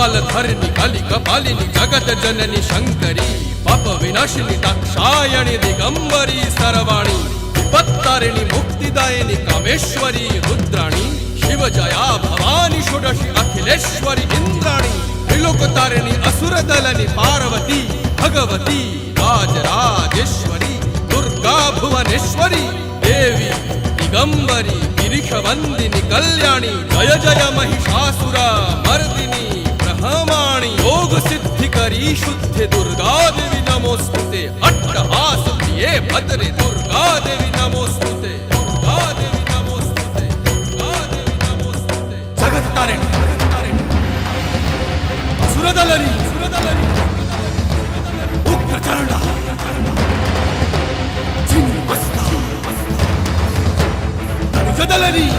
कपालधारिणी काली कपालिनी जगत जननी शंकरी पाप विनाशिनी दाक्षायणी दिगंबरी सर्वाणी विपत्तारिणी मुक्तिदायिनी कामेश्वरी रुद्राणी शिवजया भवानी षोडशी अखिलेश्वरी इंद्राणी त्रिलोकतारिणी असुरदलनी पार्वती भगवती राजराजेश्वरी दुर्गा भुवनेश्वरी देवी दिगंबरी गिरीशवंदिनी कल्याणी जय जय महिषासुर मर्दिनी ब्रह्माणी योग सिद्धिकरी शुद्धे दुर्गा देवी नमोस्तुते अट्टहास प्रिये भद्रे दुर्गा देवी नमोस्तुते दुर्गा देवी नमोस्तुते दुर्गा देवी नमोस्तुते जगत तारिणी असुरदलनी उग्रचरणा चिन्मस्ता धनुषदलनी